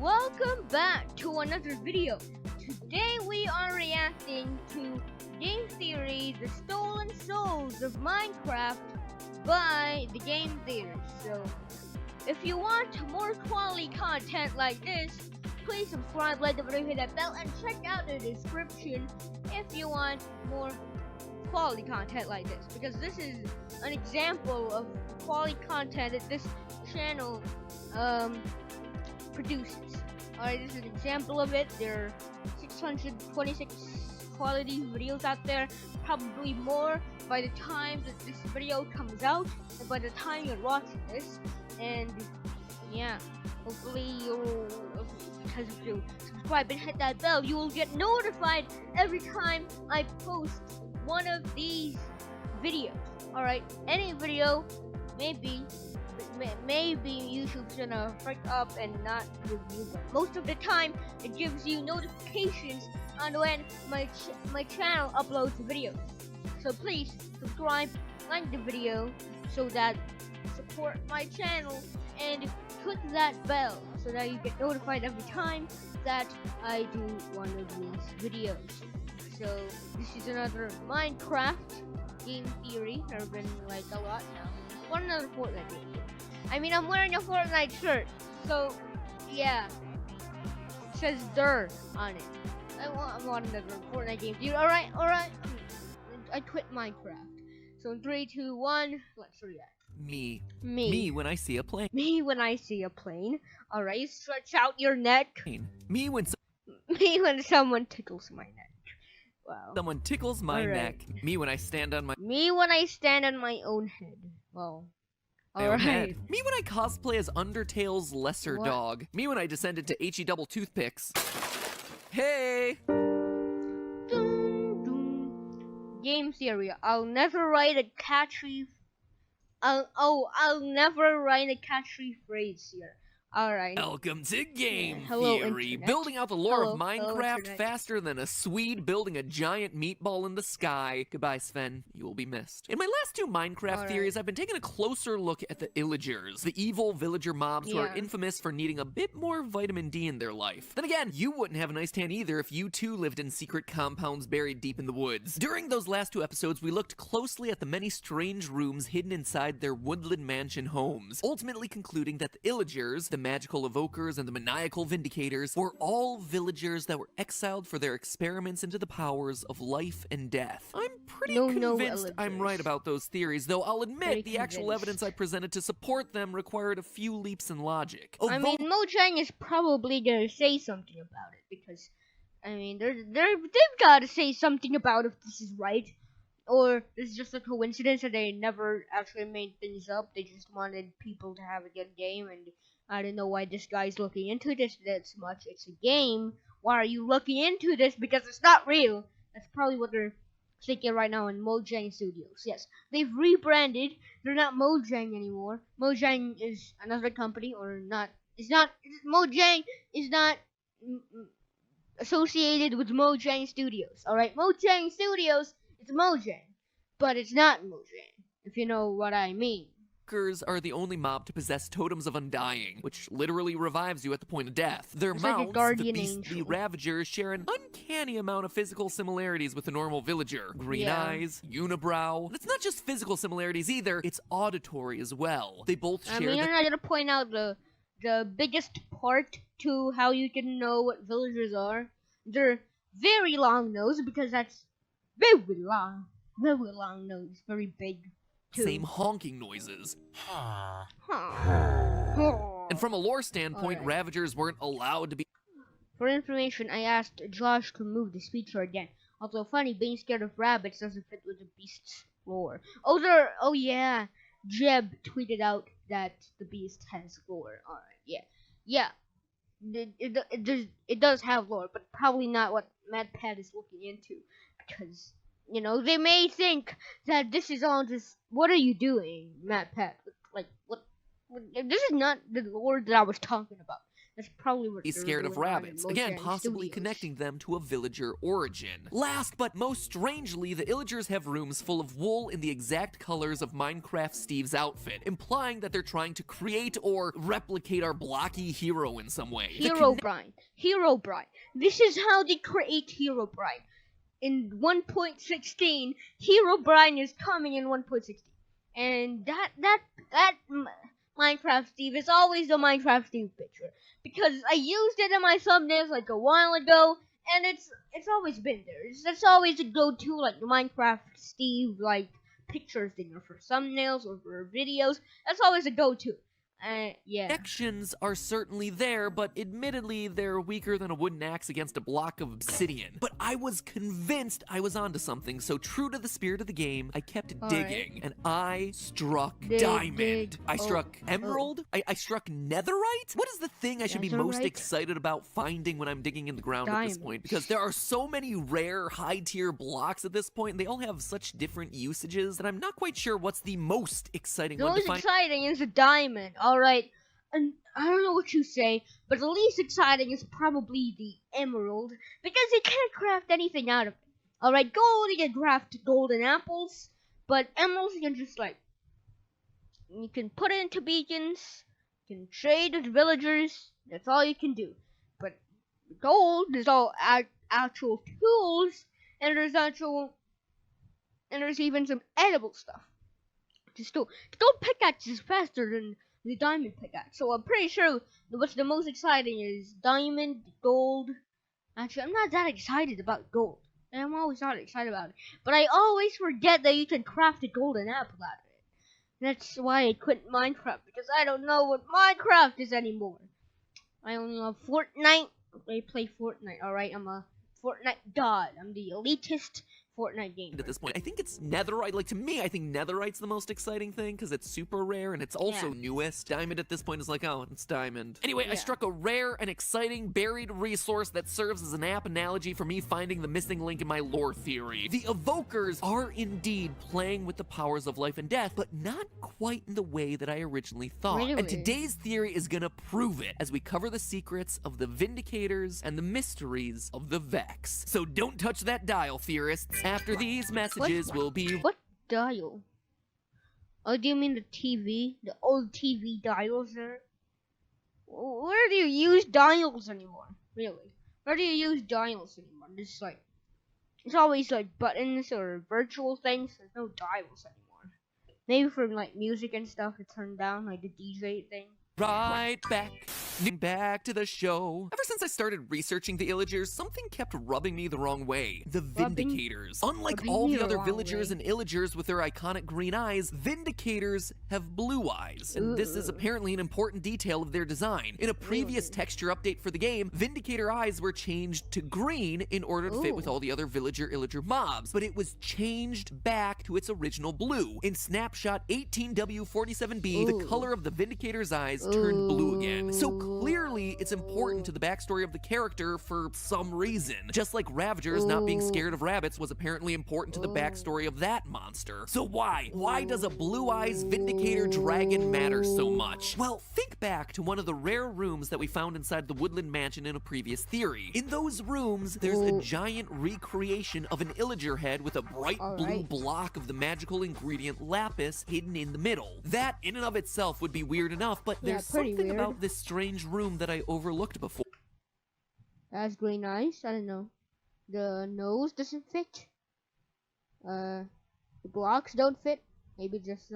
Welcome back to another video. Today we are reacting to game theory, The Stolen Souls of Minecraft by the Game Theory. So, if you want more quality content like this, please subscribe, like the video, hit that bell, and check out the description if you want more quality content like this. Because this is an example of quality content that this channel produces. Alright, this is an example of it. There are 626 quality videos out there, probably more by the time that this video comes out and by the time you're watching this. And yeah, hopefully because if you subscribe and hit that bell, you will get notified every time I post one of these videos. Alright, any video, maybe YouTube's gonna freak up and not review, but most of the time it gives you notifications on when my channel uploads videos. So please subscribe, like the video, so that support my channel, and click that bell so that you get notified every time that I do one of these videos. So this is another Minecraft game theory. There have been like a lot now. One another Fortnite game. I mean, I'm wearing a Fortnite shirt, so yeah. It says "der" on it. I want another Fortnite game theory. Alright. I quit Minecraft. So in 3, 2, 1, let's react. Me when I see a plane. Me when I see a plane. Alright, stretch out your neck. Me when someone tickles my neck. Wow. someone tickles my neck. Me when I stand on my own head. Well, own alright. head. Me when I cosplay as Undertale's lesser dog. Me when I descend into HE double toothpicks. Hey! Game theory. I'll never write a catchy phrase here. Alright. Welcome to Game Hello, Theory. Internet. Building out the lore of Hello, Minecraft Internet. faster than a Swede building a giant meatball in the sky. Goodbye, Sven. You will be missed. In my last two Minecraft theories, I've been taking a closer look at the Illagers, the evil villager mobs who are infamous for needing a bit more vitamin D in their life. Then again, you wouldn't have a nice tan either if you too lived in secret compounds buried deep in the woods. During those last two episodes, we looked closely at the many strange rooms hidden inside their woodland mansion homes, ultimately concluding that the Illagers, the magical evokers, and the maniacal vindicators were all villagers that were exiled for their experiments into the powers of life and death. I'm pretty convinced I'm right about those theories, though I'll admit the actual evidence I presented to support them required a few leaps in logic. I mean, Mojang is probably gonna say something about it, because I mean, they've gotta say something about if this is right, or this is just a coincidence that they never actually made things up. They just wanted people to have a good game, and I don't know why this guy's looking into this that much. It's a game. Why are you looking into this? Because it's not real. That's probably what they're thinking right now in Mojang Studios. Yes, they've rebranded. They're not Mojang anymore. Mojang is another company, or not. Mojang is not associated with Mojang Studios. Alright, Mojang Studios, it's Mojang, but it's not Mojang, if you know what I mean. Are the only mob to possess totems of undying, which literally revives you at the point of death. Their It's mouths, like a guardian the beastly angel. ravagers, share an uncanny amount of physical similarities with a normal villager. Green eyes, unibrow. And it's not just physical similarities either, it's auditory as well. They both share I'm not gonna point out the biggest part to how you can know what villagers are. They're very long nose, because that's very long nose, very big. same honking noises. And from a lore standpoint, ravagers weren't allowed to be. For information, I asked Josh to move this feature again. Although funny, being scared of rabbits doesn't fit with the beast's lore. Oh yeah, Jeb tweeted out that the beast has lore. Alright, yeah. It does have lore, but probably not what MadPad is looking into, because they may think that this is all just, what are you doing, MadPad? Like, what? This is not the lore that I was talking about. That's probably what He's they're scared of doing on rabbits, in again Mojang possibly Studios. connecting them to a villager origin. Last but most strangely, the Illagers have rooms full of wool in the exact colors of Minecraft Steve's outfit, implying that they're trying to create or replicate our blocky hero in some way. Herobrine. Herobrine. This is how they create Herobrine. In 1.16, Herobrine is coming in 1.16. And that Minecraft Steve is always the Minecraft Steve picture. Because I used it in my thumbnails like a while ago, and it's always been there. That's always a go-to, like the Minecraft Steve like picture thing, or for thumbnails or for videos. That's always a go-to. Yeah. Connections are certainly there, but admittedly, they're weaker than a wooden axe against a block of obsidian. But I was convinced I was onto something, so true to the spirit of the game, I kept digging, and I struck diamond. I struck emerald. I struck netherite. What is the thing I should be most excited about finding when I'm digging in the ground at this point? Because there are so many rare, high-tier blocks at this point, and they all have such different usages that I'm not quite sure what's the most exciting one to find. The most exciting is a diamond. Alright, and I don't know what you say, but the least exciting is probably the emerald, because you can't craft anything out of it. Alright, gold, you can craft golden apples, but emeralds you can just you can put it into beacons, you can trade with villagers, that's all you can do. But gold is all actual tools, and there's even some edible stuff. Just gold pickaxes faster than the diamond pickaxe. So I'm pretty sure what's the most exciting is diamond, gold. Actually, I'm not that excited about gold. I'm always not excited about it. But I always forget that you can craft a golden apple out of it. That's why I quit Minecraft, because I don't know what Minecraft is anymore. I only love Fortnite. I play Fortnite, alright? I'm a Fortnite god. I'm the elitist Fortnite game. At this point, I think it's netherite. Like, to me, I think netherite's the most exciting thing because it's super rare and it's also newest. Diamond at this point is like, oh, it's diamond. Anyway, I struck a rare and exciting buried resource that serves as an apt analogy for me finding the missing link in my lore theory. The evokers are indeed playing with the powers of life and death, but not quite in the way that I originally thought. Really? And today's theory is gonna prove it as we cover the secrets of the Vindicators and the mysteries of the Vex. So don't touch that dial, theorists. After these messages will be... What dial? Oh, do you mean the TV? The old TV dials there? Where do you use dials anymore? Really? Where do you use dials anymore? Just it's always buttons or virtual things. There's no dials anymore. Maybe for music and stuff to turn down, like the DJ thing. Right back to the show. Ever since I started researching the Illagers, something kept rubbing me the wrong way. The Vindicators. Unlike all the other villagers and Illagers with their iconic green eyes, Vindicators have blue eyes. And this is apparently an important detail of their design. In a previous texture update for the game, Vindicator eyes were changed to green in order to fit with all the other Villager-Illager mobs, but it was changed back to its original blue. In snapshot 18W47B, the color of the Vindicator's eyes turned blue again. So clearly, it's important to the backstory of the character for some reason. Just like Ravagers not being scared of rabbits was apparently important to the backstory of that monster. So why? Why does a Blue Eyes Vindicator dragon matter so much? Well, think back to one of the rare rooms that we found inside the Woodland Mansion in a previous theory. In those rooms, there's a giant recreation of an Illager head with a bright blue block of the magical ingredient lapis hidden in the middle. That in and of itself would be weird enough, but there's something about this strange room that I overlooked before. That's really nice. I don't know. The nose doesn't fit. The blocks don't fit. Maybe that's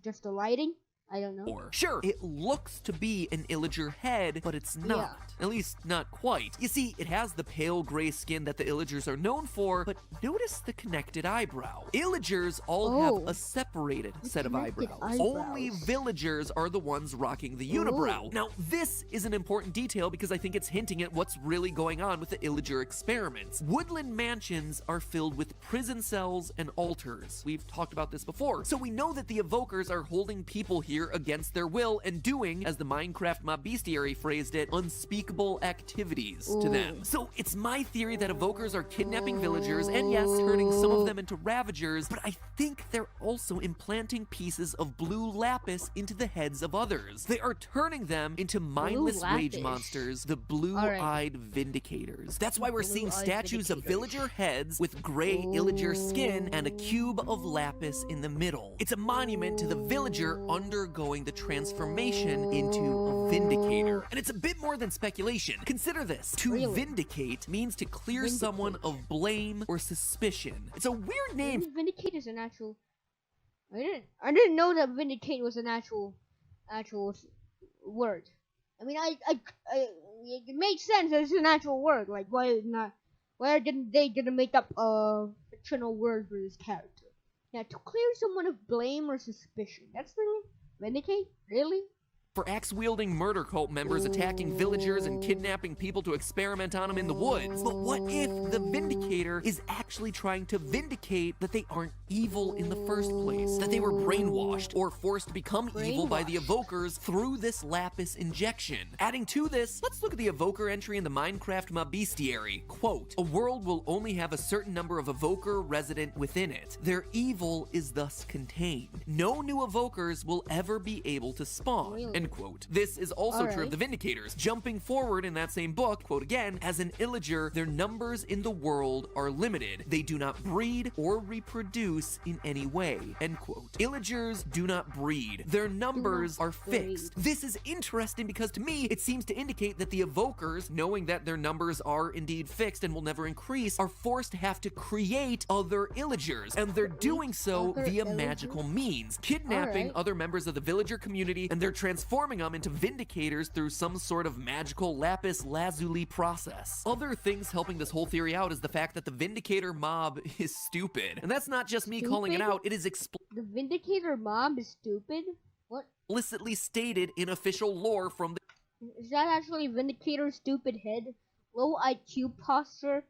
just the lighting. I don't know. Sure, it looks to be an Illager head, but it's not. At least, not quite. You see, it has the pale gray skin that the Illagers are known for, but notice the connected eyebrow. Illagers all have a separated set of eyebrows. Only villagers are the ones rocking the unibrow. Now, this is an important detail because I think it's hinting at what's really going on with the Illager experiments. Woodland mansions are filled with prison cells and altars. We've talked about this before. So we know that the evokers are holding people here here against their will and doing, as the Minecraft mob bestiary phrased it, unspeakable activities to them. So it's my theory that evokers are kidnapping villagers and yes, turning some of them into ravagers, but I think they're also implanting pieces of blue lapis into the heads of others. They are turning them into mindless rage monsters, the blue-eyed vindicators. That's why we're seeing statues of villager heads with gray illager skin and a cube of lapis in the middle. It's a monument to the villager undergoing the transformation into a vindicator. And it's a bit more than speculation. Consider this. To vindicate means to clear someone of blame or suspicion. It's a weird name. Vindicate is an actual... I didn't know that vindicate was an actual word. I mean, it makes sense that it's an actual word. Like, why didn't they make up a fictional word for this character? Now, to clear someone of blame or suspicion. That's really vindicate? Really? For axe-wielding murder cult members attacking villagers and kidnapping people to experiment on them in the woods. But what if the Vindicator is actually trying to vindicate that they aren't evil in the first place? That they were brainwashed or forced to become evil by the evokers through this lapis injection. Adding to this, let's look at the evoker entry in the Minecraft mob bestiary. Quote, "A world will only have a certain number of evoker resident within it. Their evil is thus contained. No new evokers will ever be able to spawn." End quote. This is also true of the Vindicators. Jumping forward in that same book, quote again, "As an illager, their numbers in the world are limited. They do not breed or reproduce in any way." End quote. Illagers do not breed. Their numbers are fixed. This is interesting because to me, it seems to indicate that the evokers, knowing that their numbers are indeed fixed and will never increase, are forced to have to create other illagers, and they're doing so via magical means, kidnapping other members of the villager community, and they're transforming them into vindicators through some sort of magical lapis lazuli process. Other things helping this whole theory out is the fact that the Vindicator mob is stupid. And that's not just me calling it out, it is the Vindicator mob is stupid? What? Explicitly stated in official lore from the... Is that actually Vindicator's stupid head? Low IQ posture?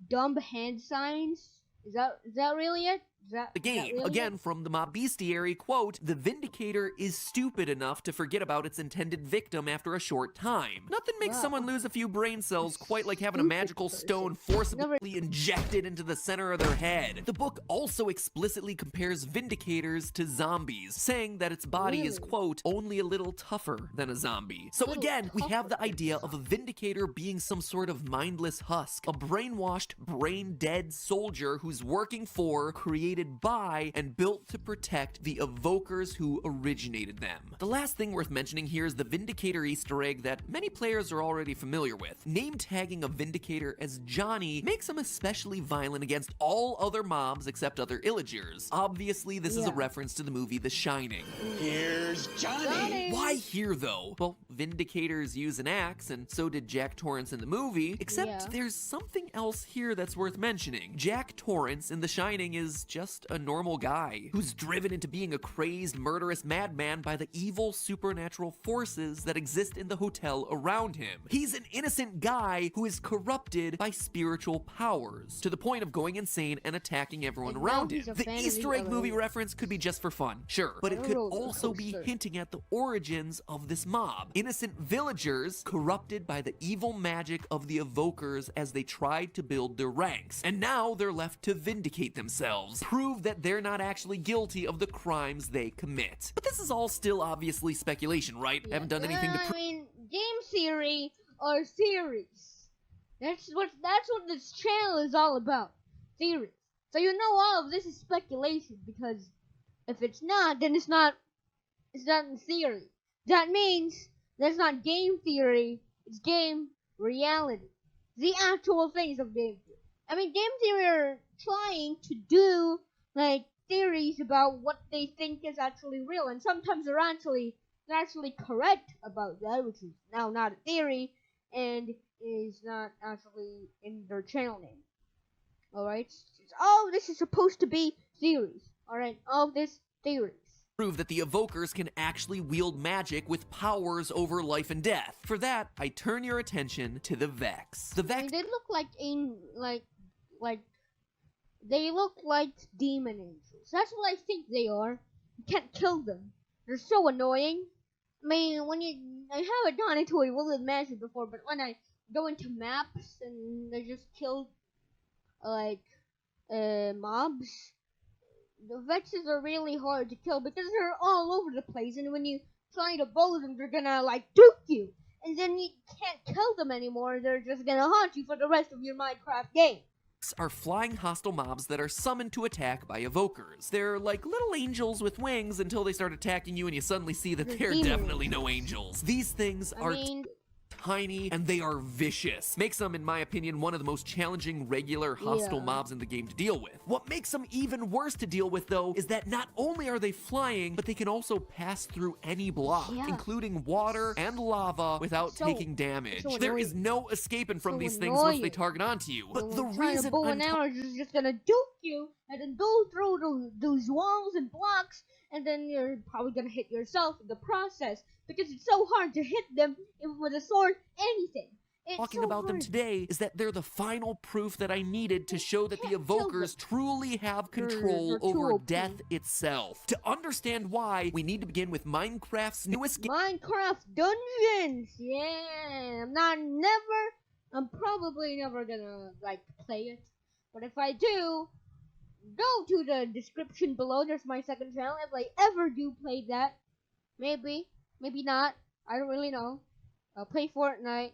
Dumb hand signs? Is that really it? The game, again from the mob bestiary, quote, "The Vindicator is stupid enough to forget about its intended victim after a short time. Nothing makes someone lose a few brain cells quite like having a magical stone forcibly injected into the center of their head." The book also explicitly compares Vindicators to zombies, saying that its body is, quote, "only a little tougher than a zombie." So again, we have the idea of a Vindicator being some sort of mindless husk, a brainwashed, brain-dead soldier who's working for, created by, and built to protect the evokers who originated them. The last thing worth mentioning here is the Vindicator Easter egg that many players are already familiar with. Name tagging a Vindicator as Johnny makes him especially violent against all other mobs except other illagers. Obviously, this is a reference to the movie The Shining. Here's Johnny! Why here, though? Well, Vindicators use an axe, and so did Jack Torrance in the movie, except there's something else here that's worth mentioning. Jack Torrance in The Shining is just a normal guy who's driven into being a crazed, murderous madman by the evil supernatural forces that exist in the hotel around him. He's an innocent guy who is corrupted by spiritual powers to the point of going insane and attacking everyone around him. The Easter egg movie reference could be just for fun, sure, but it could also be hinting at the origins of this mob. Innocent villagers corrupted by the evil magic of the evokers as they tried to build their ranks, and now they're left to vindicate themselves, prove that they're not actually guilty of the crimes they commit. But this is all still obviously speculation, right? I haven't done anything to I mean, game theory or theories. That's what this channel is all about. Theories. So you know all of this is speculation, because if it's not, then it's not in theory. That means that's not game theory, it's game reality. The actual things of game theory. I mean, game theory are trying to do like theories about what they think is actually real, and sometimes they're actually correct about that, which is now not a theory and is not actually in their channel name. Alright? Oh, this is supposed to be theories. Alright, all this theories. Prove that the evokers can actually wield magic with powers over life and death. For that, I turn your attention to the Vex. The Vex, I mean, they look they look like demon angels. That's what I think they are. You can't kill them. they're so annoying. I mean, I haven't done it to a Willow Mansion before, but when I go into maps and I just kill, like, mobs, the Vexes are really hard to kill because they're all over the place, and when you try to bow them, they're gonna, like, duke you. And then you can't kill them anymore, they're just gonna haunt you for the rest of your Minecraft game. Are flying hostile mobs that are summoned to attack by evokers. They're like little angels with wings until they start attacking you and you suddenly see that they're definitely no angels. These things are tiny and they are vicious. Makes them, in my opinion, one of the most challenging regular hostile mobs in the game to deal with. What makes them even worse to deal with, though, is that not only are they flying, but they can also pass through any block, including water and lava, without taking damage. There is no escaping from these things once they target onto you. But the reason bow and arrows is just gonna duke you and then go through those walls and blocks, and then you're probably gonna hit yourself in the process because it's so hard to hit them with a sword, anything. Talking about them today is that they're the final proof that I needed to show that the evokers truly have control over death itself. To understand why, we need to begin with Minecraft's newest game. Minecraft Dungeons! Yeah, I'm probably never gonna, like, play it. But if I do, go to the description below. There's my second channel. If I ever do play that, maybe not. I don't really know. I'll play Fortnite.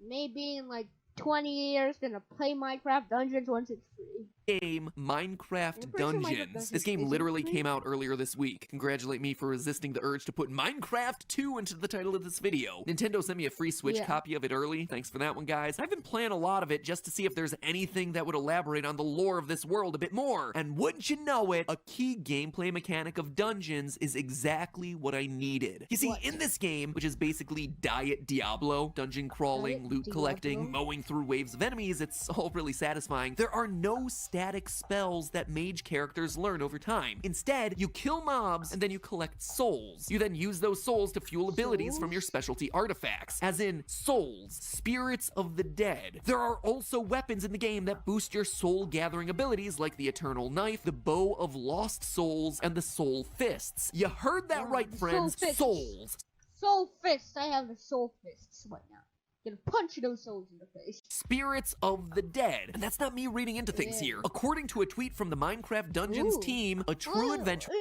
Maybe in like 20 years, gonna play Minecraft Dungeons once it's free. Game Minecraft Dungeons. This game literally came out earlier this week. Congratulate me for resisting the urge to put Minecraft 2 into the title of this video. Nintendo sent me a free Switch copy of it early. Thanks for that one, guys. I've been playing a lot of it just to see if there's anything that would elaborate on the lore of this world a bit more. And wouldn't you know it, a key gameplay mechanic of Dungeons is exactly what I needed. You see, in this game, which is basically Diet Diablo, dungeon crawling, loot collecting, mowing through waves of enemies, it's all really satisfying. There are no static spells that mage characters learn over time. Instead, you kill mobs and then you collect souls. You then use those souls to fuel abilities from your specialty artifacts, as in souls, spirits of the dead. There are also weapons in the game that boost your soul gathering abilities, like the Eternal Knife, the Bow of Lost Souls, and the Soul Fists. You heard that right, friends. Souls. Soul Fists. I have the Soul Fists right now. Gonna punch those souls in the face. Spirits of the dead. And that's not me reading into things here. According to a tweet from the Minecraft Dungeons team, a true adventure...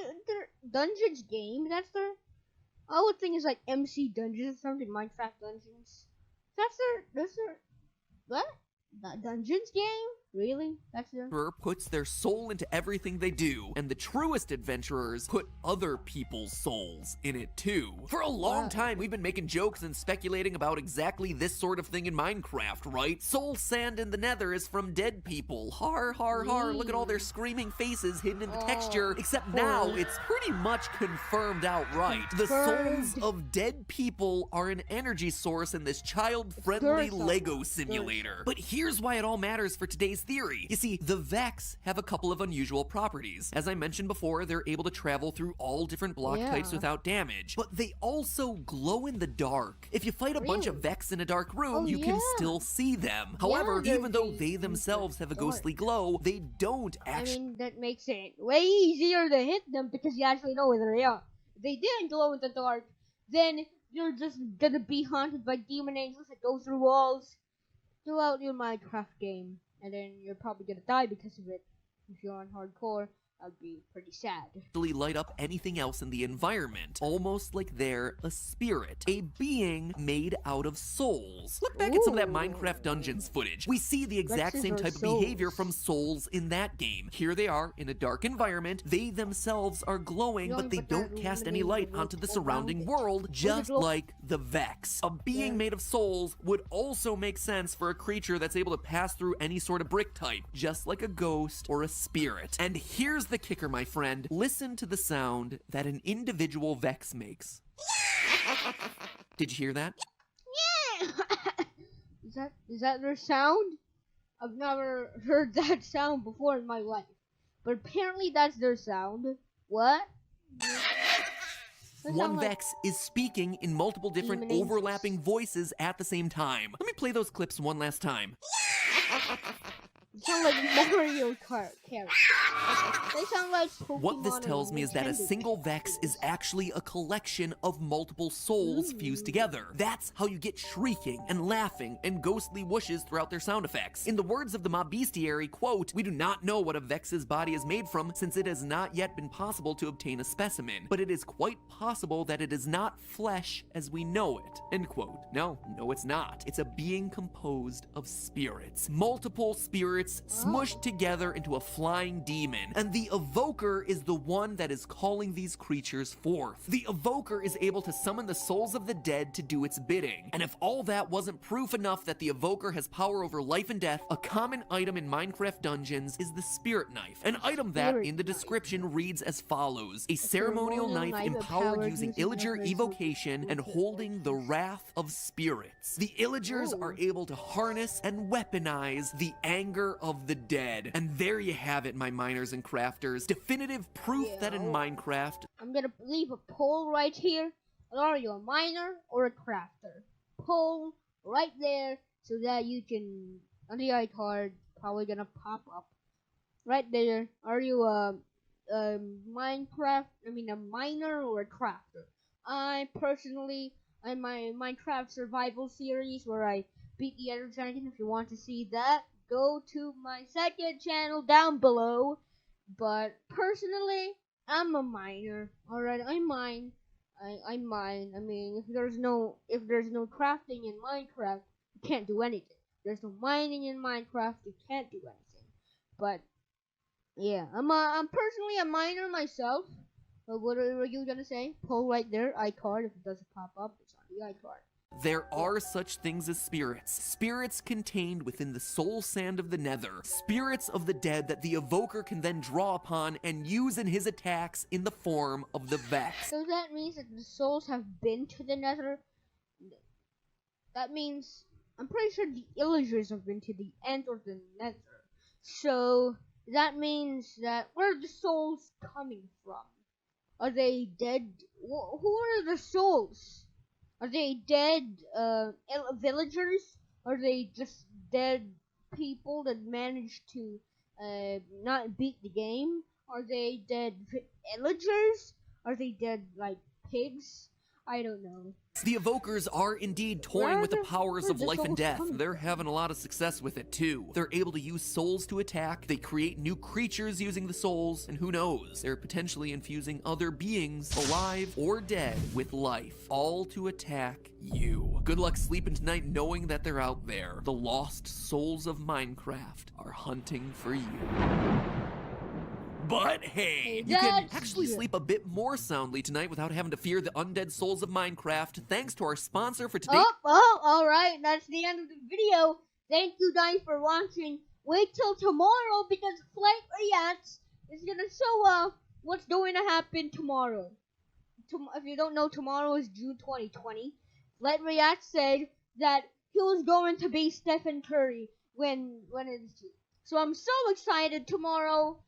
Dungeons game? That's their... I would think it's like MC Dungeons or something, Minecraft Dungeons. That's their... What? The Dungeons game? Really? That's their... puts their soul into everything they do, and the truest adventurers put other people's souls in it too. For a long time, we've been making jokes and speculating about exactly this sort of thing in Minecraft, right? Soul sand in the nether is from dead people. Har, har, har, look at all their screaming faces hidden in the texture, except now it's pretty much confirmed outright. The souls of dead people are an energy source in this child-friendly Lego simulator. But here's why it all matters for today's theory. You see, the Vex have a couple of unusual properties. As I mentioned before, they're able to travel through all different block types without damage, but they also glow in the dark. If you fight a bunch of Vex in a dark room, you can still see them. However, even though they themselves have a ghostly glow, they don't actually... I mean, that makes it way easier to hit them because you actually know where they are. If they didn't glow in the dark, then you're just gonna be haunted by demon angels that go through walls throughout your Minecraft game. And then you're probably gonna die because of it. If you're on hardcore, that'd be pretty sad. Light up anything else in the environment, almost like they're a spirit, a being made out of souls. Look back at some of that Minecraft Dungeons footage. We see the exact same type of behavior from souls in that game. Here they are in a dark environment. They themselves are glowing, but they don't cast any light onto the surrounding world, just like the Vex. A being made of souls would also make sense for a creature that's able to pass through any sort of brick type, just like a ghost or a spirit. And here's the kicker, my friend. Listen to the sound that an individual Vex makes. Did you hear that? Yeah. Is that their sound? I've never heard that sound before in my life. But apparently that's their sound. What? One Vex is speaking in multiple different overlapping voices at the same time. Let me play those clips one last time. They sound like Mario Kart characters. They sound like Pokemon. What this tells me is that a single Vex is actually a collection of multiple souls fused together. That's how you get shrieking and laughing and ghostly whooshes throughout their sound effects. In the words of the mob bestiary, quote, "We do not know what a Vex's body is made from, since it has not yet been possible to obtain a specimen, but it is quite possible that it is not flesh as we know it," end quote. No, it's not. It's a being composed of spirits. Multiple spirits smushed together into a flying demon, and the Evoker is the one that is calling these creatures forth. The Evoker is able to summon the souls of the dead to do its bidding, and if all that wasn't proof enough that the Evoker has power over life and death, a common item in Minecraft dungeons is the Spirit Knife, an item that, in the description, reads as follows: a ceremonial knife empowered using Illager evocation and holding the wrath of spirits. The Illagers are able to harness and weaponize the anger of the dead. And there you have it, my miners and crafters. Definitive proof that in Minecraft... I'm gonna leave a poll right here. Are you a miner or a crafter? Poll right there so that you can... on the iCard, probably gonna pop up. Right there. Are you a miner or a crafter? I personally, in my Minecraft survival series where I beat the Ender Dragon, if you want to see that, go to my second channel down below. But personally, I'm a miner. Alright, I mine. I mine. I mean, if there's no crafting in Minecraft, you can't do anything. There's no mining in Minecraft, you can't do anything. But yeah, I'm personally a miner myself. But what are you gonna say? Poll right there, iCard. If it doesn't pop up, it's on the iCard. There are such things as spirits. Spirits contained within the soul sand of the nether. Spirits of the dead that the Evoker can then draw upon and use in his attacks in the form of the Vex. So that means that the souls have been to the nether? That means... I'm pretty sure the Illagers have been to the end of the nether. So that means that... where are the souls coming from? Are they dead? Who are the souls? Are they dead villagers? Are they just dead people that managed to not beat the game? Are they dead villagers? Are they dead like pigs? I don't know. The Evokers are indeed toying with the powers of life and death. They're having a lot of success with it too. They're able to use souls to attack, they create new creatures using the souls, and who knows, they're potentially infusing other beings, alive or dead, with life, all to attack you. Good luck sleeping tonight knowing that they're out there. The lost souls of Minecraft are hunting for you. But hey, you can actually sleep a bit more soundly tonight without having to fear the undead souls of Minecraft, thanks to our sponsor for today. Alright, that's the end of the video. Thank you guys for watching. Wait till tomorrow because Flight Reacts is gonna show what's going to happen tomorrow. If you don't know, tomorrow is June 2020. Flight Reacts said that he was going to be Stephen Curry when it's June. So I'm so excited tomorrow.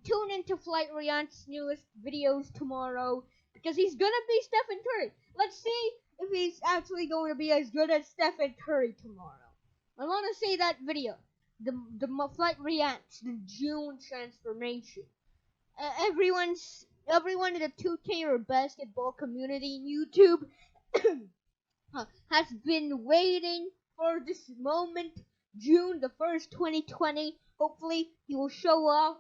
Tune into Flight React's newest videos tomorrow because he's gonna be Stephen Curry. Let's see if he's actually going to be as good as Stephen Curry tomorrow. I want to see that video. The Flight Reacts, the June transformation. Everyone in the 2K or basketball community in YouTube has been waiting for this moment. June the 1st, 2020. Hopefully he will show off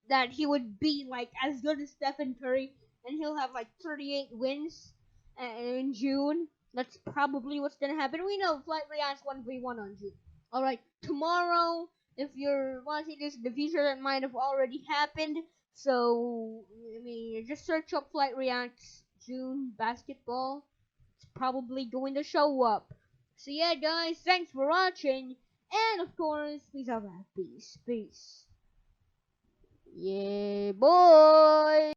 that he would be like as good as Stephen Curry, and he'll have like 38 wins in June. That's probably what's gonna happen. We know Flight Reacts 1v1 on June. Alright, tomorrow, if you're watching this in the future, that might have already happened. So, I mean, just search up Flight Reacts June basketball. It's probably going to show up. So yeah, guys, thanks for watching, and of course, peace out, peace. Yeah, boy.